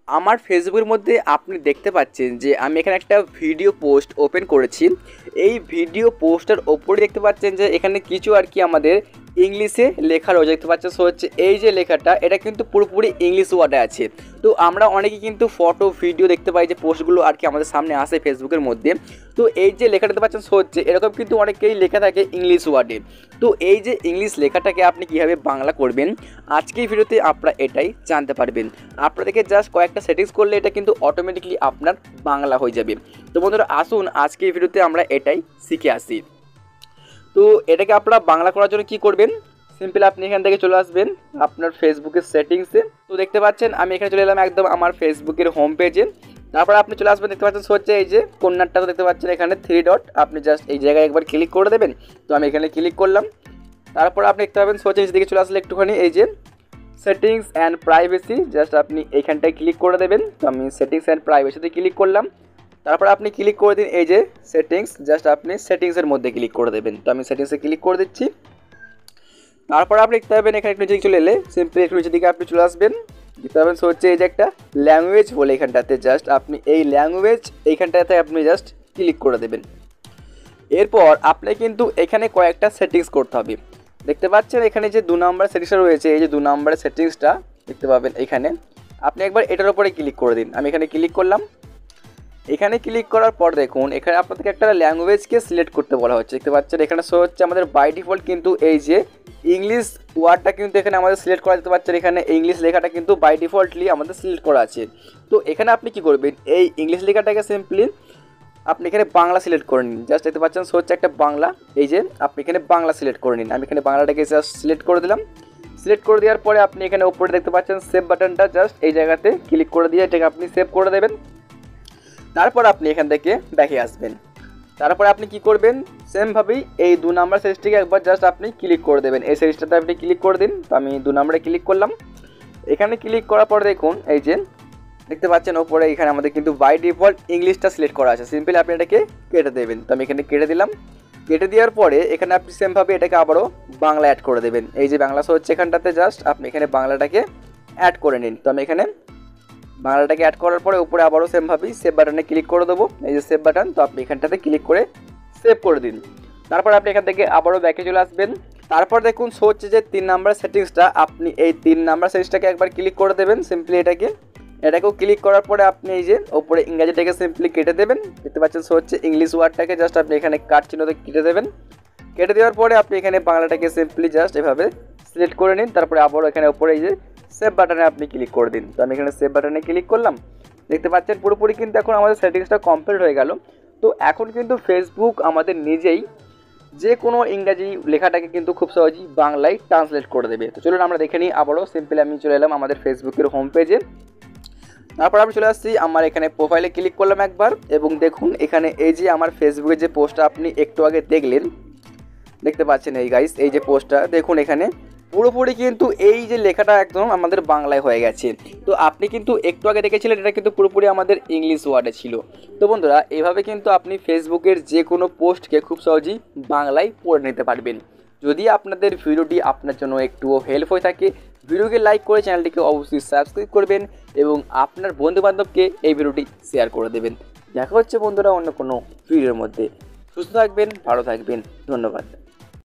আমার ফেসবুকের মধ্যে আপনি দেখতে পাচ্ছেন যে আমি এখানে একটা ভিডিও পোস্ট ওপেন করেছি। এই ভিডিও পোস্টের ওপরে দেখতে পাচ্ছেন যে এখানে কিছু আর কি আমাদের ইংলিশে লেখা রয়েছে, দেখতে পাচ্ছেন। সো হচ্ছে এই যে লেখাটা, এটা কিন্তু পুরোপুরি ইংলিশ ওয়ার্ডে আছে। তো আমরা অনেকে কিন্তু ফটো ভিডিও দেখতে পাই যে পোস্টগুলো আর কি আমাদের সামনে আসে ফেসবুকের মধ্যে। তো এই যে লেখাটা দেখতে পাচ্ছেন, সো হচ্ছে এরকম কিন্তু অনেকেই লেখা থাকে ইংলিশ ওয়ার্ডে। তো এই যে ইংলিশ লেখাটাকে আপনি কীভাবে বাংলা করবেন, আজকের ভিডিওতে আপনারা এটাই জানতে পারবেন। আপনাদেরকে জাস্ট কয়েকটা সেটিংস করলে এটা কিন্তু অটোমেটিকলি আপনার বাংলা হয়ে যাবে। তো বন্ধুরা, আসুন আজকের ভিডিওতে আমরা এটাই শিখে আসি। তো এটাকে আপনারা বাংলা করার জন্য কী করবেন, সিম্পল আপনি এখান থেকে চলে আসবেন আপনার ফেসবুকের সেটিংসে। তো দেখতে পাচ্ছেন আমি এখানে চলে এলাম একদম আমার ফেসবুকের হোম পেজে। তারপর আপনি চলে আসবেন, দেখতে পাচ্ছেন হচ্ছে এই যে কর্নারটা দেখতে পাচ্ছেন এখানে 3 ডট, আপনি জাস্ট এই জায়গায় একবার ক্লিক করে দেবেন। তো আমি এখানে ক্লিক করলাম। তারপর আপনি দেখতে পাবেন হচ্ছে দিকে চলে আসলে একটুখানি এই যে সেটিংস অ্যান্ড প্রাইভেসি, জাস্ট আপনি এইখানটায় ক্লিক করে দেবেন। তো আমি সেটিংস অ্যান্ড প্রাইভেসিতে ক্লিক করলাম। তারপর আপনি ক্লিক করে দিন এই যে সেটিংস, জাস্ট আপনি সেটিংসের মধ্যে ক্লিক করে দেবেন। তো আমি সেটিংসে ক্লিক করে দিচ্ছি। তারপর আপনি দেখতে পাবেন এখানে একটু নিচে চলে এলে সিম্পলি একটু নিচের দিকে আপনি চলে আসবেন, দেখতে পাবেন সো হচ্ছে এই যে একটা ল্যাঙ্গুয়েজ বলে এখানটাতে, জাস্ট আপনি এই ল্যাঙ্গুয়েজ এইখানটাতে আপনি জাস্ট ক্লিক করে দেবেন। এরপর আপনি কিন্তু এখানে কয়েকটা সেটিংস করতে হবে। দেখতে পাচ্ছেন এখানে যে 2 নম্বর সেটিংসটা রয়েছে, এই যে 2 নম্বরের সেটিংসটা দেখতে পাবেন এখানে, আপনি একবার এটার উপরে ক্লিক করে দিন। আমি এখানে ক্লিক করলাম। এখানে ক্লিক করার পর দেখুন এখানে আপনাদেরকে একটা ল্যাঙ্গুয়েজকে সিলেক্ট করতে বলা হচ্ছে, দেখতে পাচ্ছেন এখানে শো হচ্ছে আমাদের বাই ডিফল্ট কিন্তু এই যে ইংলিশ ওয়ার্ডটা কিন্তু এখানে আমাদের সিলেক্ট করা, দেখতে পাচ্ছেন এখানে ইংলিশ লেখাটা কিন্তু বাই ডিফল্টলি আমাদের সিলেক্ট করা আছে। তো এখানে আপনি কি করবেন, এই ইংলিশ লেখাটাকে সিম্পলি আপনি এখানে বাংলা সিলেক্ট করে নিন। জাস্ট দেখতে পাচ্ছেন সো হচ্ছে একটা বাংলা, এই যে আপনি এখানে বাংলা সিলেক্ট করে নিন। আমি এখানে বাংলাটাকে জাস্ট সিলেক্ট করে দিলাম। সিলেক্ট করে দেওয়ার পরে আপনি এখানে উপরে দেখতে পাচ্ছেন সেভ বাটনটা, জাস্ট এই জায়গাতে ক্লিক করে দিয়ে এটাকে আপনি সেভ করে দেবেন। তারপর আপনি এখান থেকে ব্যাকে আসবেন। তারপরে আপনি কি করবেন, সেমভাবেই এই 2 নাম্বার সিরিজটিকে একবার জাস্ট আপনি ক্লিক করে দেবেন। এই সিরিজটাতে আপনি ক্লিক করে দিন। তো আমি 2 নাম্বারে ক্লিক করলাম। এখানে ক্লিক করার পর দেখুন এই যে দেখতে পাচ্ছেন ওপরে এখানে আমাদের কিন্তু বাই ডিফল্ট ইংলিশটা সিলেক্ট করা আছে, সিম্পলি আপনি এটাকে কেটে দেবেন। তো আমি এখানে কেটে দিলাম। কেটে দেওয়ার পরে এখানে আপনি সেমভাবে এটাকে আবারও বাংলা অ্যাড করে দেবেন। এই যে বাংলা শো হচ্ছে এখানটাতে, জাস্ট আপনি এখানে বাংলাটাকে অ্যাড করে নিন। তো আমি এখানে বাংলাটাকে অ্যাড করার পরে উপরে আবারও সেমভাবেই সেভ বাটনে ক্লিক করে দেবো, এই যে সেভ বাটন। তো আপনি এখানটাতে ক্লিক করে সেভ করে দিন। তারপর আপনি এখান থেকে আবারও ব্যাকে চলে আসবেন। তারপর দেখুন শো হচ্ছে যে 3 নাম্বার সেটিংসটা, আপনি এই 3 নাম্বার সেটিংসটাকে একবার ক্লিক করে দেবেন। সিম্পলি এটাকেও ক্লিক করার পরে আপনি এই যে ওপরে ইংরেজিটাকে সিম্পলি কেটে দেবেন। দেখতে পাচ্ছেন শো হচ্ছে ইংলিশ ওয়ার্ডটাকে জাস্ট আপনি এখানে কাট চিহ্নতে কেটে দেবেন। কেটে দেওয়ার পরে আপনি এখানে বাংলাটাকে সিম্পলি জাস্ট এভাবে সিলেক্ট করে নিন। তারপরে আবারও এখানে ওপরে এই যে সেভ বাটনে আপনি ক্লিক করে দিন। তো আমি এখানে সেভ বাটনে ক্লিক করলাম। দেখতে পাচ্ছেন পুরোপুরি কিন্তু এখন আমাদের সেটিংসটা কমপ্লিট হয়ে গেল। তো এখন কিন্তু ফেসবুক আমাদের নিজেই যে কোনো ইংরাজি লেখাটাকে কিন্তু খুব সহজেই বাংলায় ট্রান্সলেট করে দেবে। তো চলুন আমরা দেখে নিই আবারও। সিম্পলি আমি চলে এলাম আমাদের ফেসবুকের হোম পেজে। তারপর আমি চলে আসছি আমার এখানে প্রোফাইলে ক্লিক করলাম একবার, এবং দেখুন এখানে এই যে আমার ফেসবুকের যে পোস্টটা আপনি একটু আগে দেখলেন, দেখতে পাচ্ছেন এই গাইস এই যে পোস্টটা দেখুন এখানে পুরোপুরি কিন্তু এই যে লেখাটা একদম আমাদের বাংলায় হয়ে গেছে। তো আপনি কিন্তু একটু আগে দেখেছিলেন এটা কিন্তু পুরোপুরি আমাদের ইংলিশ ওয়ার্ডে ছিল। তো বন্ধুরা, এভাবে কিন্তু আপনি ফেসবুকের যে কোনো পোস্টকে খুব সহজেই বাংলায় পড়ে নিতে পারবেন। যদি আপনাদের ভিডিওটি আপনার জন্য একটুও হেল্প হয়ে থাকে, ভিডিওকে লাইক করে চ্যানেলটিকে অবশ্যই সাবস্ক্রাইব করবেন এবং আপনার বন্ধুবান্ধবকে এই ভিডিওটি শেয়ার করে দেবেন। দেখা হচ্ছে বন্ধুরা অন্য কোনো ভিডিওর মধ্যে। সুস্থ থাকবেন, ভালো থাকবেন, ধন্যবাদ।